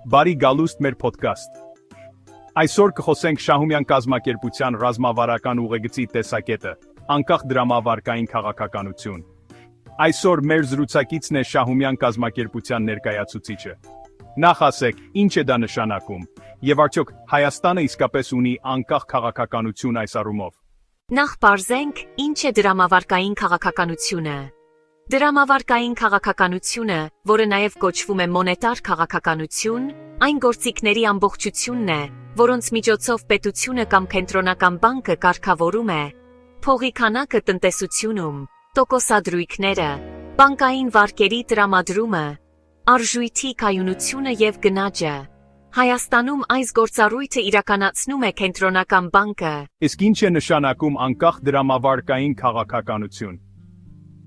Բարի գալուստ մեր podcast։ Այսօր կխոսենք Շահումյան կազմակերպության ռազմավարական ուղեգծի տեսակետը, անկախ դրամավարկային քաղաքականություն։ Այսօր մեր զրուցակիցն է Շահումյան կազմակերպության ներկայացուցիչը։ Նախ ասեք, ինչ է դա նշանակում, եւ արդյոք Հայաստանը իսկապես ունի անկախ քաղաքականություն այս առումով։ Նախ պարզենք, ինչ է դրամավարկային քաղաքականությունը։ Դրամավարկային քաղաքականությունը, որը նաև կոչվում է մոնետար քաղաքականություն, այն գործիքների ամբողջությունն է, որոնց միջոցով պետությունը կամ կենտրոնական բանկը կարգավորում է փողի քանակը տնտեսությունում, տոկոսադրույքները, բանկային վարկերի տրամադրումը, արժույթի կայունությունը եւ գնաճը։ Հայաստանում այս գործառույթը իրականացնում է կենտրոնական բանկը։ Իսկ ինչ է նշանակում անկախ դրամավարկային քաղաքականություն։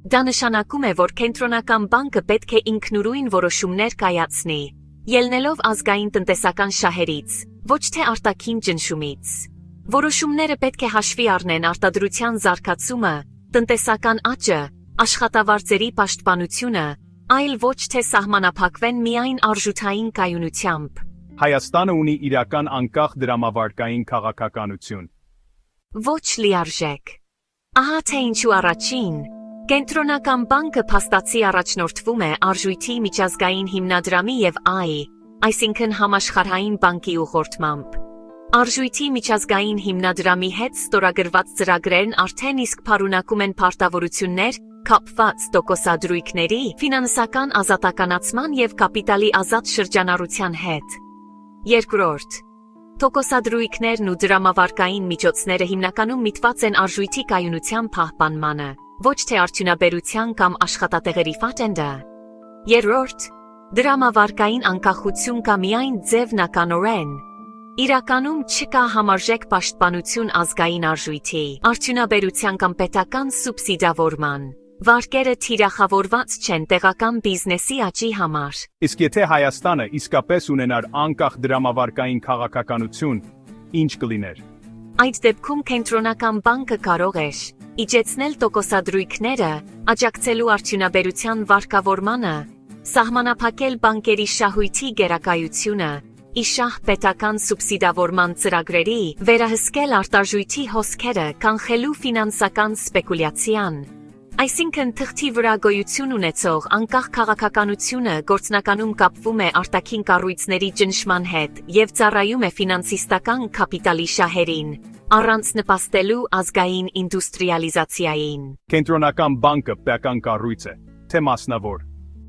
Դա նշանակում է, որ կենտրոնական բանկը պետք է ինքնուրույն որոշումներ կայացնի, ելնելով ազգային տնտեսական շահերից, ոչ թե արտաքին ճնշումից։ Որոշումները պետք է հաշվի առնեն արտադրության զարգացումը, տնտեսական աճը, աշխատավարձերի պաշտպանությունը, այլ ոչ թե սահմանափակվեն միայն արժութային կայունությամբ։ Հայաստանը ունի իրական անկախ դրամավարկային քաղաքականություն։ Ոչ լիարժեք։ Ահա թե ինչու առաջին Կենտրոնական բանկը փաստացի առաջնորդվում է արժույթի միջազգային հիմնադրամի եւ այսինքն համաշխարհային բանկի ուղղորդմամբ։ Արժույթի միջազգային հիմնադրամի հետ ստորագրված ծրագրերն արդեն իսկ փարունակում են պարտավորություններ կապված տոկոսադրույքների, ֆինանսական ազատականացման եւ կապիտալի ազատ շրջանառության հետ։ Երկրորդ, տոկոսադրույքներն ու դրամավարկային միջոցները հիմնականում միտված են արժույթի կայունության պահպանմանը, ոչ թե արդյունաբերության կամ աշխատատեղերի ֆատենդը։ Երրորդ, դրամավարկային անկախություն կա միայն ձևնականորեն։ Իրականում չկա համարժեք պաշտպանություն ազգային արժույթի, արդյունաբերության կամ պետական սուբսիդավորման։ Վարկերը թիրախավորված չեն տեղական բիզնեսի աճի համար։ Իսկ եթե Հայաստանը իսկապես ունենար անկախ դրամավարկային քաղաքականություն, ինչ կլիներ։ Այդ դեպքում կենտրոնական բանկը կարող էր իջեցնել տոկոսադրույքները, աջակցելու արդյունաբերության վարկավորմանը, սահմանափակել բանկերի շահույթի գերակայությունը, իշահ պետական սուբսիդավորման ծրագրերի, վերահսկել արտարժույթի հոսքերը, կանխելու ֆինանսական սպեկուլյացիան։ Այսինքն թղթի վրա գոյություն ունեցող անկախ քաղաքականությունը գործնականում կապվում է արտաքին կառույցների ճնշման հետ եւ ծառայում է ֆինանսիստական կապիտալի շահերին, առանց նպաստելու ազգային ինդուստրիալիզացիային։ Կենտրոնական բանկը պետական կառույց է, թե մասնավոր։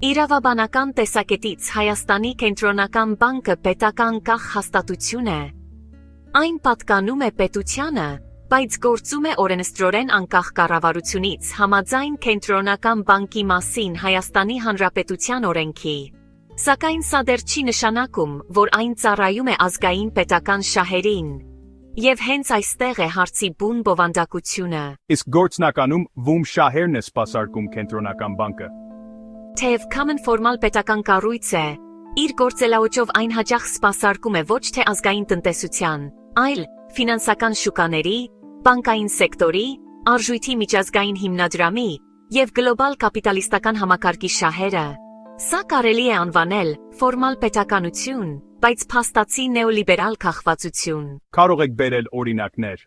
Իրավաբանական տեսակետից Հայաստանի կենտրոնական բանկը պետական կախ հաստատություն է։ Այն պատկանում է պետությանը, բայց գործում է օրենսդրորեն անկախ կառավարությունից համաձայն կենտրոնական բանկի մասին Հայաստանի Հանրապետության օրենքի։ Սակայն սա դեռ չի նշանակում, որ այն ծառայում է ազգային պետական շահերին։ Եվ հենց այստեղ է հարցի բուն բովանդակությունը։ Իսկ գործնականում ում շահերն է սպասարկում կենտրոնական բանկը։ Թեև կամն ֆորմալ պետական կառույց է, իր գործելաոճով այն հաճախ սպասարկում է ոչ թե ազգային տնտեսության, այլ ֆինանսական շուկաների, բանկային սեկտորի, արժույթի միջազգային հիմնադրամի եւ գլոբալ կապիտալիստական համակարգի շահերը։ Սա կարելի է անվանել ֆորմալ պետականություն, բայց փաստացի նեոլիբերալ քաղվածություն։ Կարող եք բերել օրինակներ։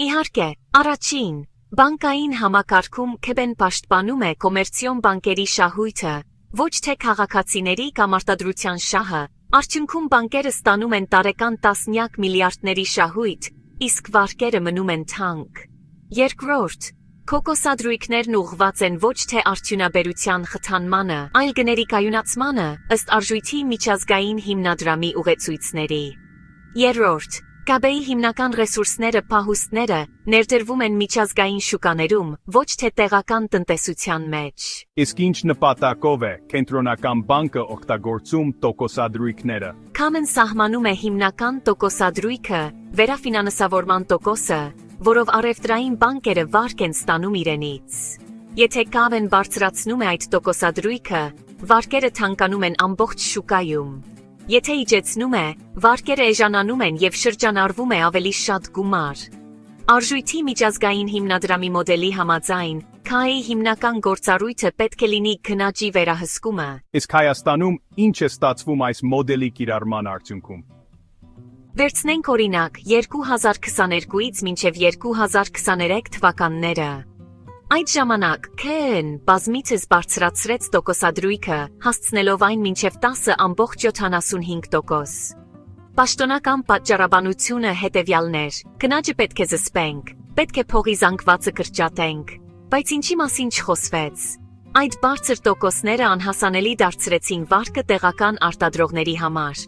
Իհարկե, առաջին, բանկային համակարգում ԿԲ-ն պաշտպանում է կոմերցիոն բանկերի շահույթը, ոչ թե քաղաքացիների կամ արտադրության շահը։ Արդյունքում բանկերը ստանում են տարեկան տասնյակ միլիարդների շահույթ, իսկ վարկերը մնում են թանկ։ Երկրորդ, տոկոսադրույքներն ուղղված են ոչ թե արդյունաբերության խթանմանը, այլ գների կայունացմանը, ըստ արժույթի միջազգային հիմնադրամի ուղեցույցների։ Երրորդ, ԿԲ-ի հիմնական ռեսուրսները, պահուստները ներդրվում են միջազգային շուկաներում, ոչ թե տեղական տնտեսության մեջ։ Իսկ ինչ նպատակով է կենտրոնական բանկը օգտագործում տոկոսադրույքները։ Կամն սահմանում է հիմնական տոկոսադրույքը, վերաֆինանսավորման տոկոսը, որով առևտրային բանկերը վարկ են ստանում իրենից։ Եթե ԿԲ-ն բարձրացնում է այդ տոկոսադրույքը, վարկերը թանկանում են ամբողջ շուկայում։ Եթե իջեցնում է, վարկերը էժանանում են եւ շրջանառվում է ավելի շատ գումար։ Արժույթի միջազգային հիմնադրամի մոդելի համաձայն, KI հիմնական գործառույթը պետք է լինի քննաջի վերահսկումը։ Իսկ Հայաստանում ինչ է ստացվում այս մոդելի կիրառման արդյունքում։ Վերցնենք օրինակ 2022-ից մինչև 2023 թվականները։ Այդ ժամանակ KI-ն բազմիցս բարձրացրեց տոկոսադրույքը, հասցնելով այն մինչև 10.75%։ Պաշտոնական պատճառաբանությունը հետևյալն էր. քննաջը պետք է զսպենք, պետք է փողի զանգվածը կրճատենք, բայց ինչի մասին չխոսվեց։ Այդ բարձր տոկոսները անհասանելի դարձրեցին վարկը տեղական արտադրողների համար։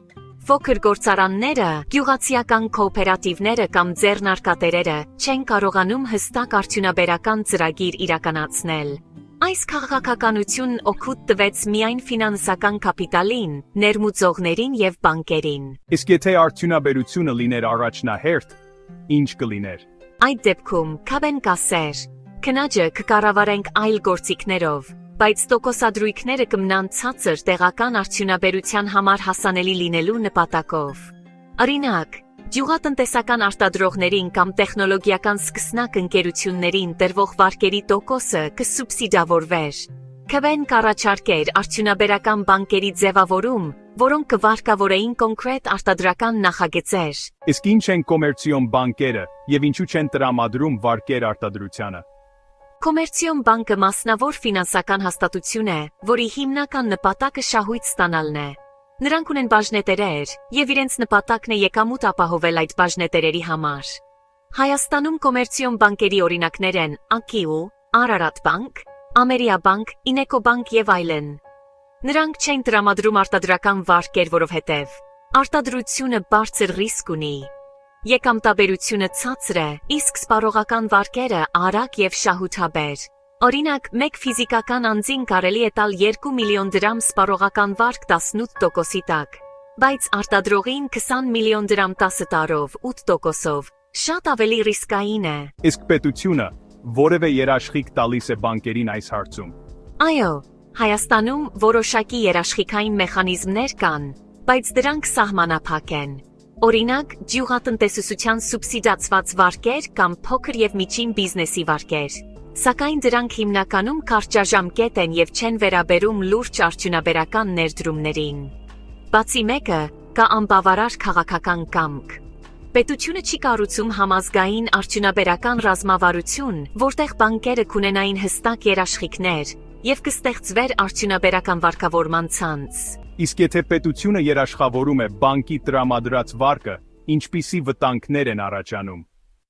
Փոքր գործարանները, գյուղացիական կոոպերատիվները կամ ձեռնարկատերերը չեն կարողանում հստակ արդյունաբերական ծրագիր իրականացնել։ Այս քաղաքականությունն օգուտ տվեց միայն ֆինանսական կապիտալին, ներմուծողներին և բանկերին։ Իսկ եթե արդյունաբերությունը լիներ առաջնահերթ, ինչ կլիներ։ Այդ դեպքում KI-ն կասեր. քննաջը կկառավարենք այլ գործիքներով, բայց տոկոսադրույքները կմնան ցածր տեղական արդյունաբերության համար հասանելի լինելու նպատակով։ Օրինակ, գյուղատնտեսական արտադրողներին կամ տեխնոլոգիական սկսնակ ընկերություններին տրվող վարկերի տոկոսը կսուբսիդավորվեր։ KI-ն կառաջարկեր արդյունաբերական բանկերի ձևավորում, որոնք կվարկավորեին կոնկրետ արտադրական նախագծեր։ Իսկ ինչ են կոմերցիոն բանկերը և ինչու չեն տրամադրում վարկեր արտադրությանը։ Կոմերցիոն բանկը մասնավոր ֆինանսական հաստատություն է, որի հիմնական նպատակը շահույթ ստանալն է։ Նրանք ունեն բաժնետերեր, և իրենց նպատակն է եկամուտ ապահովել այդ բաժնետերերի համար։ Հայաստանում կոմերցիոն բանկերի օրինակներ են ԱԿԻ, Արարատ բանկ, Ամերիաբանկ, Ինեկոբանկ և այլն։ Նրանք չեն տրամադրում արտադրական վարկեր, որովհետև արտադրությունը բարձր ռիսկ ունի։ Եկամտաբերությունը ցածր է, իսկ սպառողական վարկերը արագ և շահութաբեր։ Օրինակ, մեկ ֆիզիկական անձին կարելի է տալ 2 միլիոն դրամ սպառողական վարկ 18%-ի տակ, բայց արտադրողին 20 միլիոն դրամ 10 տարով 8%-ով շատ ավելի ռիսկային է։ Իսկ պետությունը որևէ երաշխիք տալիս է բանկերին այս հարցում։ Այո, Հայաստանում որոշակի երաշխիքային մեխանիզմներ կան, բայց դրանք սահմանափակ են։ Օրինակ, գյուղատնտեսության սուբսիդացված վարկեր կամ փոքր և միջին բիզնեսի վարկեր։ Սակայն դրանք հիմնականում կարճաժամկետ են և չեն վերաբերում լուրջ արդյունաբերական ներդրումներին։ Բացի մեկը, կա անբավարար քաղաքական կամք։ Պետությունը չի կառուցում համազգային արդյունաբերական ռազմավարություն, որտեղ բանկերը կունենային հստակ երաշխիքներ և կստեղծվեր արդյունաբերական վարկավորման ցանց։ Իսկ եթե պետությունը երաշխավորում է բանկի տրամադրած վարկը, ինչպիսի վտանգներ են առաջանում։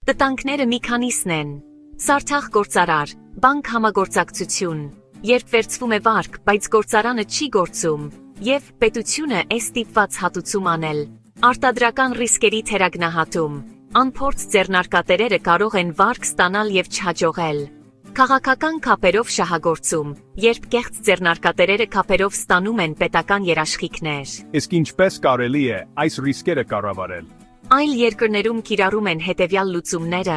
Վտանգները մի քանիսն են։ Սարթախ գործարար, բանկ համագործակցություն, երբ վերցվում է վարկ, բայց գործարանը չի գործում, և պետությունը է ստիպված հատուցում անել։ Արտադրական ռիսկերի թերագնահատում, անփորձ ձեռնարկատերերը կարող են վարկ ստանալ և չհաջողել։ Քաղաքական կապերով շահագործում, երբ կեղծ ձեռնարկատերերը կապերով ստանում են պետական երաշխիքներ։ Իսկ ինչպես կարելի է այս ռիսկերը կառավարել։ Այլ երկրներում կիրառում են հետևյալ լուծումները.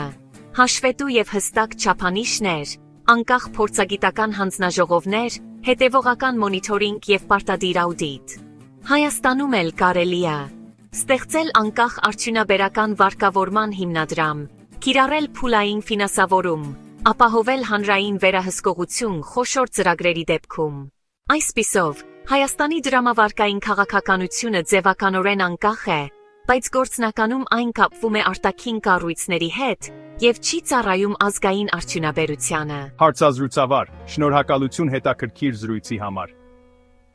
հաշվետու և հստակ չափանիշներ, անկախ փորձագիտական հանձնաժողովներ, հետևողական մոնիթորինգ և պարտադիր աուդիտ։ Հայաստանում էլ կարելի է ստեղծել անկախ արդյունաբերական վարկավորման հիմնադրամ, կիրառել փուլային ֆինանսավորում, ապահովել հանրային վերահսկողություն խոշոր ծրագրերի դեպքում։ Այսպիսով, Հայաստանի դրամավարկային քաղաքականությունը ձևականորեն անկախ է, բայց գործնականում այն կապվում է արտաքին կառույցների հետ և չի ծառայում ազգային արդյունաբերությանը։ Հարցազրույցավար, շնորհակալություն հետաքրքիր զրույցի համար։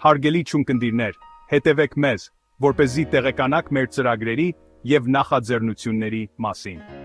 Հարգելի չունկնդիրներ, հետևեք մեզ, որպեսզի տեղեկանաք մեր ծրագրերի և նախաձեռնությունների մասին։